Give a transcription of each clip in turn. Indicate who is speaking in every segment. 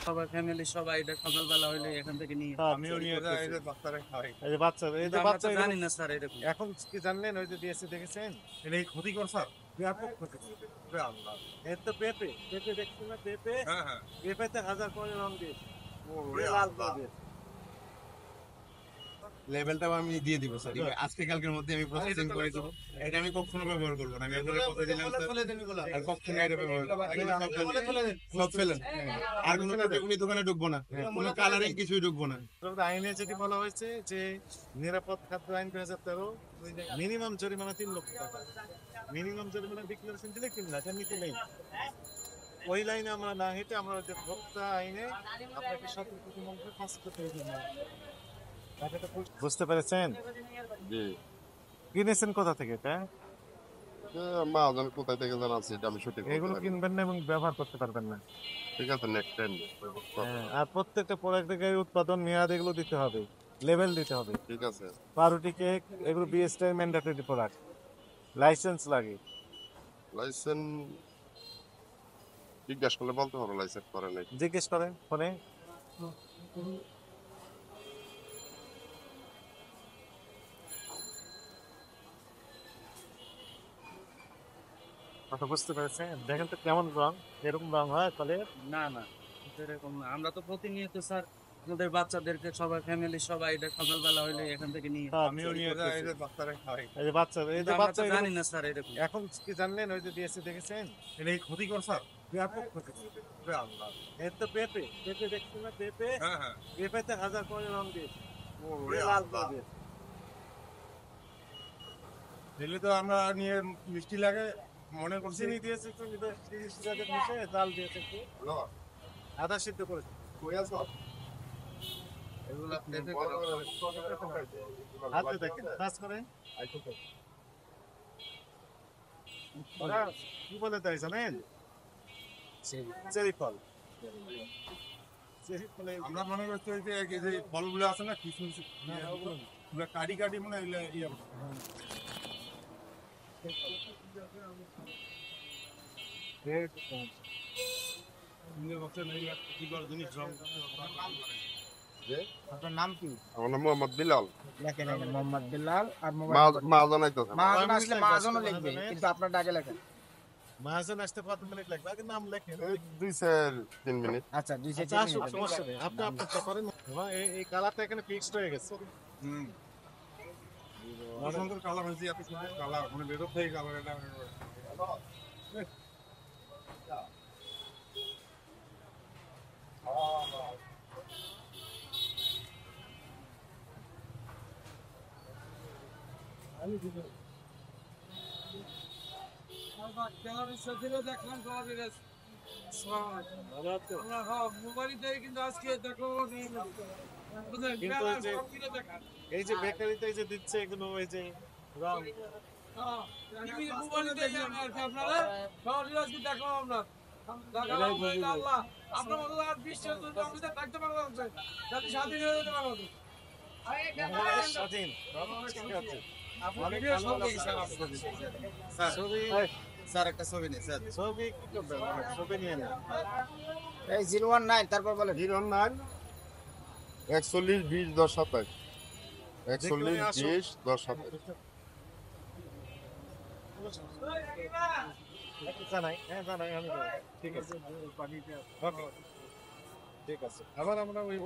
Speaker 1: সবাই ফ্যামিলি সবাই এটা সকালবেলা হইলে এখান থেকে নিয়ে
Speaker 2: আমিও নিয়ে যাই, এই যে বাচ্চারা খাই।
Speaker 3: এই যে বাচ্চা, এই যে
Speaker 1: আমরা
Speaker 3: বাচ্চা
Speaker 1: তো
Speaker 3: এরকম-
Speaker 1: জানি না স্যার এরকম
Speaker 3: এখন কি জানলেন ওই যে দিয়েছে দেখেছেন
Speaker 2: এটা কি ক্ষতিকর স্যার?
Speaker 3: ব্যাপক ক্ষতি।
Speaker 2: ওরে আল্লাহ।
Speaker 3: এর তো পেঁপে পেঁপে দেখছি না পেঁপে
Speaker 2: হ্যাঁ হ্যাঁ।
Speaker 3: পেঁপেতে হাজার করে রং দিয়েছে
Speaker 2: ওরে
Speaker 3: লাল
Speaker 2: আল্লাহ।
Speaker 3: করে দিয়েছে।
Speaker 4: লেভেলটাও আমি দিয়ে দিব স্যার আজকে কালকের মধ্যে আমি প্রসেসিং করে দেবো। এটা আমি কখনো ব্যবহার করবো না। আমি এগুলো কথা দিলাম স্যার, আর কখনো এটা ব্যবহার করবো না। সব ফেলেন। আর কোনো উনি দোকানে ঢুকবো না, কোনো কালারিং কিছুই ঢুকবো না।
Speaker 3: তবে আইনে যেটি বলা হয়েছে যে নিরাপদ খাদ্য আইন 2013 মিনিমাম জরিমানা 3 লক্ষ টাকা। মিনিমাম জরিমানা ডিক্লারেশন দিলে কিনা এমনিতে নেই। ওই লাইনে আমরা না হেঁটে আমরা যে ভোক্তা আইনে আপনাকে সতর্কতামূলক কাজ করতে হবে। বুঝতে পেরেছেন?
Speaker 5: জি।
Speaker 3: কিনেছেন কোথা থেকে এটা?
Speaker 5: মা জান কোথায় থেকে জানাচ্ছি এটা আমি সঠিক বলতে
Speaker 3: এগুলো
Speaker 5: পারি না।
Speaker 3: কিনবেন না এবং ব্যবহার করতে পারবেন না।
Speaker 5: ঠিক আছে, নেক্সট টাইম।
Speaker 3: হ্যাঁ, আর প্রত্যেকটা প্রোডাক্টের উৎপাদন মেয়াদ এগুলো দিতে হবে, লেভেল দিতে হবে।
Speaker 5: ঠিক আছে।
Speaker 3: পাউরুটি কেক এগুলো বিএসটি ম্যান্ডেটরি প্রোডাক্ট, লাইসেন্স লাগে।
Speaker 5: লাইসেন্স জিজ্ঞাসা করলে বলতে পারো লাইসেন্স করে নাই।
Speaker 3: জিজ্ঞেস করেন ফোনে। কথা বুঝতে পেরেছেন? দেখেন তো কেমন রং, এরকম রং হয় ফলে
Speaker 1: না না এরকম না। আমরা তো প্রতিনিয়ত স্যার আমাদের বাচ্চাদেরকে সবাই ফ্যামিলি সবাই এটা সকালবেলা হইলে এখান থেকে নিয়ে
Speaker 2: আমিও নিয়ে যাই, এই যে বাচ্চারা খাই।
Speaker 3: এই যে বাচ্চা, এই যে
Speaker 1: আমরা
Speaker 3: বাচ্চা
Speaker 1: তো জানি
Speaker 3: এরকম-
Speaker 1: না স্যার এরকম
Speaker 3: এখন কি জানলেন ওই যে দিয়েছে দেখেছেন
Speaker 2: এটা কি ক্ষতিকর স্যার?
Speaker 3: ব্যাপক ক্ষতি।
Speaker 2: ওরে আল্লাহ।
Speaker 3: এর তো পেঁপে পেঁপে দেখছি না পেঁপে
Speaker 2: হ্যাঁ হ্যাঁ।
Speaker 3: পেঁপেতে হাজার করে রং দিয়েছে
Speaker 2: ওরে
Speaker 3: লাল
Speaker 2: আল্লাহ।
Speaker 3: করে দিয়েছে।
Speaker 2: দিল্লি তো আমরা নিয়ে মিষ্টি লাগে মনে করছি।
Speaker 3: চিনি দিয়েছে একটু, 30 টাকা মিশে জাল দিয়েছে একটু, আদা সিদ্ধ করেছে। হাতে দেখেন কাজ করেন। ওরা কি বলে তাই জানেন? চেরি ফল। চেরি ফলে
Speaker 2: আমরা মনে করছি ওই যে এই যে ফলগুলো আছে না কিশমিশ, পুরো কাটি কাটি মনে হয় এগুলো ইয়ে।
Speaker 6: আপনার নাম কি?
Speaker 5: আমার নাম মোহাম্মদ বিলাল।
Speaker 6: লেখেন এখানে মোহাম্মদ বিল্লাল আর মোবাইল
Speaker 5: মা জানাইতেছে।
Speaker 6: মাহাজন আসলে মাহাজনও লিখবে কিন্তু আপনার ডাকে লেখেন।
Speaker 3: মহাজন আসতে কত মিনিট লাগবে? আগে নাম লেখেন।
Speaker 5: 2-3 মিনিট।
Speaker 6: আচ্ছা দুই
Speaker 3: আচ্ছা, আসুক, সমস্যা নেই। আপনি আপনারটা করেন। হ্যাঁ, এই কালারটা এখানে ফিক্সড হয়ে গেছে।
Speaker 2: হুম। কত সুন্দর কালার হয়েছে, এত সুন্দর কালার, মানে বেরোত থেকে কালার এটা।
Speaker 3: কিন্তু এই যে বেকারিতে এই যে দিচ্ছে এগুলো এই যে রং স্বাধীন ঠিক আছে। ছবি
Speaker 4: স্যার একটা ছবি নেই স্যার।
Speaker 3: ছবি কি করবেন? ছবি নিয়ে নেন।
Speaker 6: এই 019 তারপর বলে
Speaker 5: 09 41 20 10 27 41 20 10 27।
Speaker 3: জানাই, হ্যাঁ জানাই আমি জানাই। ঠিক আছে, ওকে, ঠিক আছে। আবার আমরা ওই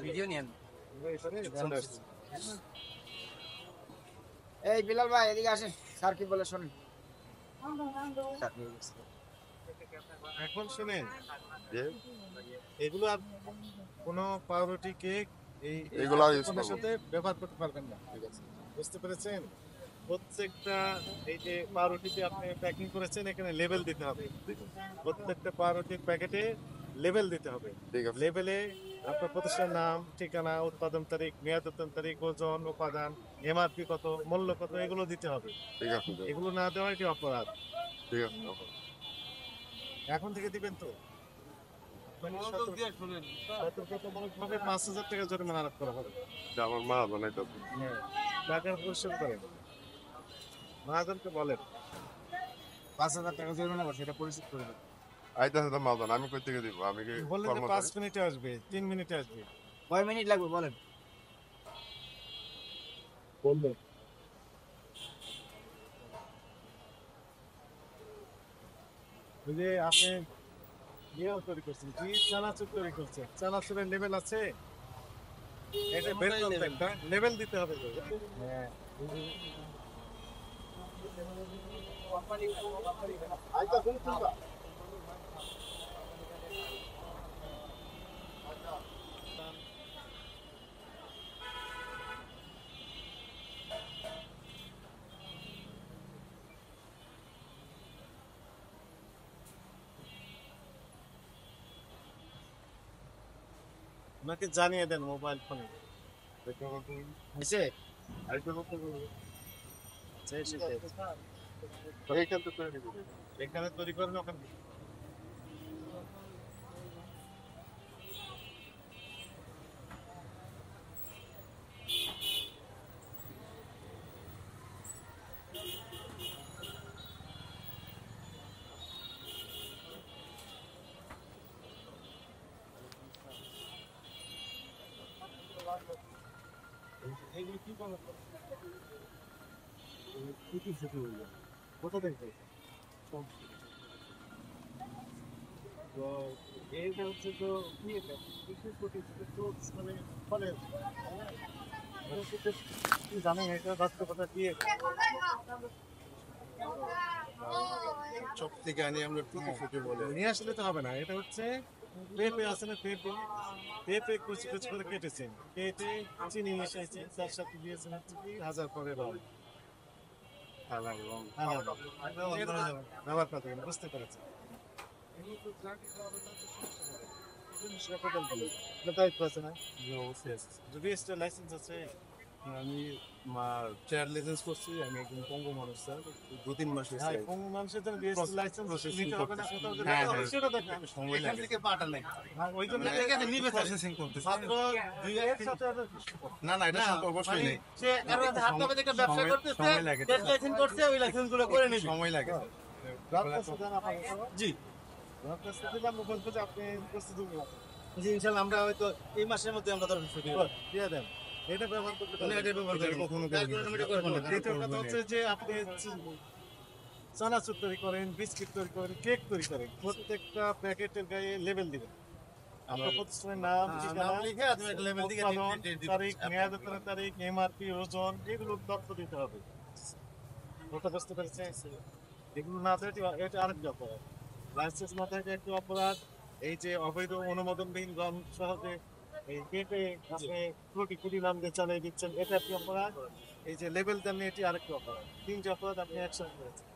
Speaker 1: ভিডিও নিয়েন
Speaker 3: চলে আসছি।
Speaker 6: এই বিলাল ভাই এদিকে আসেন, স্যার কি বলে শুনুন।
Speaker 3: এখন শুনেন,
Speaker 5: যে
Speaker 3: এগুলো আর কোনো পাউরুটি কেক
Speaker 5: এগুলো আর use
Speaker 3: কোনোর
Speaker 5: করবো না।
Speaker 3: সাথে ব্যবহার করতে পারবেন না।
Speaker 5: ঠিক আছে।
Speaker 3: বুঝতে পেরেছেন? প্রত্যেকটা এই যে পাউরুটিতে আপনি প্যাকিং করেছেন এখানে লেবেল দিতে হবে। প্রত্যেকটা পাউরুটির প্যাকেটে লেবেল দিতে হবে।
Speaker 5: ঠিক আছে।
Speaker 3: লেবেলে আপনার প্রতিষ্ঠানের নাম, ঠিকানা, উৎপাদন তারিখ, মেয়াদ উত্তোলন তারিখ, ওজন, উপাদান, এমআরপি কত, মূল্য কত, এগুলো দিতে হবে।
Speaker 5: ঠিক আছে।
Speaker 3: এগুলো না দেওয়া এটি অপরাধ।
Speaker 5: ঠিক আছে।
Speaker 3: এখন থেকে দিবেন তো? সতর্কতামূলকভাবে 5,000 টাকা জরিমানা আরোপ করা হবে।
Speaker 5: এটা আমার মা জানাইতেছে।
Speaker 3: টাকা পরিশোধ করেন, মহাজনকে বলেন
Speaker 6: 5,000 টাকা জরিমানা করছে, এটা পরিশোধ করে দেন।
Speaker 5: আইতাছে তো মাওদান, আমি কই থেকে দিব? আমি কি
Speaker 3: বললেন যে 5
Speaker 5: কর্মচারী?
Speaker 3: মিনিটে আসবে, 3 মিনিটে আসবে।
Speaker 6: কয় মিনিট লাগবে বলেন?
Speaker 3: বললেন ওই যে আপনি ইয়েও তৈরি করছেন, চানাচুর তৈরি করছেন, চানাচুরের লেভেল আছে, এটা বের করতে একটা লেভেল দিতে হবে তো। হ্যাঁ, ওনাকে জানিয়ে দেন মোবাইল ফোনে।
Speaker 6: হয়েছে?
Speaker 5: এইখান থেকে তৈরি দিব।
Speaker 3: এখানে তৈরি করেন, ওখানে এইগুলো কি বলো তো? কি কি শুরু হইলো? কোথা থেকে? তো এইটা হচ্ছে তো কি এটা? কিছু fruits মানে ফলের, এটা হচ্ছে কি জানেন এটা বাস্তবতা দিয়ে
Speaker 4: চপ থেকে আনি আমরা টুকি ফুটে বলে।
Speaker 3: নিয়ে আসলে তো হবে না। এটা হচ্ছে পেঁপে আছে না, পেঁপে কুচি কুচি করে কেটেছেন, কেটে চিনি মিশাইছেন, তার সাথে দিয়েছেন হচ্ছে কি 1000 পরে রং। ব্যবহার করতে গেলে বুঝতে পেরেছেন। দায়িত্ব আছে না? যদি লাইসেন্স আছে,
Speaker 4: আমি ট্রেড লাইসেন্স করছি, আমি একজন পঙ্গু মানুষ স্যার, 2-3 মাস
Speaker 3: হ্যাঁ,
Speaker 4: হয়েছে।
Speaker 3: কোন মানুষের জন্য বিএসসি লাইসেন্স নিতে হবে না, কোথাও যদি
Speaker 4: হ্যাঁ,
Speaker 3: হবে,
Speaker 4: হ্যাঁ।
Speaker 3: সেটা দেখেন।
Speaker 4: সময় লাগে।
Speaker 3: হ্যাঁ, ওই জন্য
Speaker 4: প্রসেসিং করতেছি।
Speaker 3: মাত্র 2 এর সাথে
Speaker 4: না না, এটা সম্পর্ক অবশ্যই নেই।
Speaker 6: সে কারো হাত ধরে দেখে ব্যবসা
Speaker 4: সময়-
Speaker 6: করতেছে,
Speaker 4: সময় লাগে।
Speaker 6: টেস্ট লাইসেন্স করছে, ওই লাইসেন্স গুলো করে নিবি।
Speaker 4: সময় লাগে।
Speaker 6: জি
Speaker 3: বলবো যে আপনি প্রস্তুতি নিন।
Speaker 6: জি ইনশাআল্লাহ আমরা হয়তো এই মাসের মধ্যে আমরা ধরে শুরু করব।
Speaker 3: দিয়ে দেন, এটা ব্যবহার করতে
Speaker 6: মানে
Speaker 3: পারেন।
Speaker 6: এটা ব্যবহার
Speaker 4: এটা
Speaker 6: করব।
Speaker 4: কখনো
Speaker 6: তারপরে
Speaker 4: করবো না।
Speaker 6: এটা করব না।
Speaker 3: দ্বিতীয় কথা হচ্ছে যে আপনি চানাচুর তৈরি করেন, বিস্কিট তৈরি করেন, কেক তৈরি করেন, প্রত্যেকটা প্যাকেটের গায়ে লেবেল দিবেন। আপনার প্রতিষ্ঠানের নাম, ঠিকানা,
Speaker 6: নাম লিখে আপনি একটা লেভেল দিকে
Speaker 3: উৎপাদন তারিখ, মেয়াদোত্তরের তারিখ, এমআরপি, ওজন, এগুলো তথ্য দিতে হবে। ওটা বুঝতে পেরেছেন? এগুলো না থাকে এটা আরেকটি অপরাধ। লাইসেন্স না থাকে একটি অপরাধ। এই যে অবৈধ অনুমোদনবিহীন গম সহজে এই কেটে আপনি কোটি নাম দিয়ে চালিয়ে দিচ্ছেন, এটা একটি অপরাধ। এই যে লেবেল দেন, এটি আরেকটি অপরাধ। 3টি অপরাধ আপনি একসাথে করেছেন।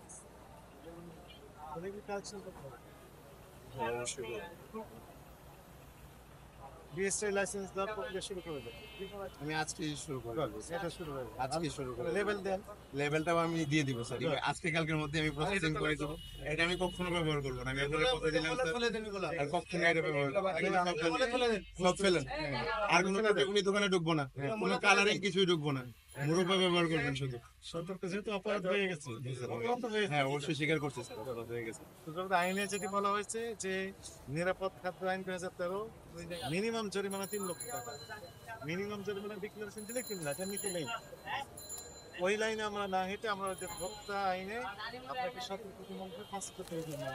Speaker 3: এগুলো কালেকশন করতে হবে। বিএসসি লাইসেন্স দেওয়ার প্রক্রিয়া শুরু করে দেন।
Speaker 4: আমি আজকে শুরু করব।
Speaker 3: এটা শুরু হয়ে গেল।
Speaker 4: আজকে শুরু করব।
Speaker 3: লেবেল দেন।
Speaker 4: লেভেলটাও আমি দিয়ে দিব স্যার, আজকে কালকের মধ্যে আমি প্রসেসিং করে দেবো। এটা আমি কখনো ব্যবহার করবো না, আমি আপনাদের কথা দিলাম স্যার, আর কখনো এটা ব্যবহার করবো না। সব ফেলেন। আর কোনো উনি দোকানে ঢুকবো না, কোনো কালারিং কিছুই ঢুকবো না, মুরব্বা ব্যবহার করবেন শুধু।
Speaker 3: সতর্ক যেহেতু অপরাধ হয়ে গেছে, অপরাধ তো হয়েছে।
Speaker 4: হ্যাঁ, অবশ্যই স্বীকার করছি স্যার, অপরাধ হয়ে গেছে।
Speaker 3: সুতরাং আইনে যেটি বলা হয়েছে যে নিরাপদ খাদ্য আইন 2013 মিনিমাম জরিমানা 3 লক্ষ টাকা। মিনিমাম জরিমানা ডিক্লারেশন দিলে কিনলা, এটা নিতে নেই। ওই লাইনে আমরা না হেঁটে আমরা যে ভোক্তা আইনে আপনাকে সতর্কতার মধ্যে ফাঁস করতে হবে না।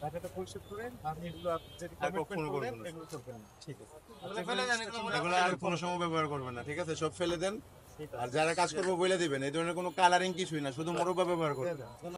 Speaker 3: টাকাটা পরিশোধ করেন, আপনি এগুলো যেটি
Speaker 4: আর কখনো
Speaker 3: কমিটমেন্ট
Speaker 4: করবেন
Speaker 3: করলেন
Speaker 4: না।
Speaker 3: এগুলো করবেন না। ঠিক আছে।
Speaker 4: এগুলো আর কোনো সময় ব্যবহার করবেন না, ঠিক আছে? সব ফেলে দেন।
Speaker 3: ঠিক আছে।
Speaker 4: আর যারা কাজ করবো বলে দিবেন, এই ধরনের কোনো কালারিং কিছুই না, শুধু মুরব্বা ব্যবহার করবেন।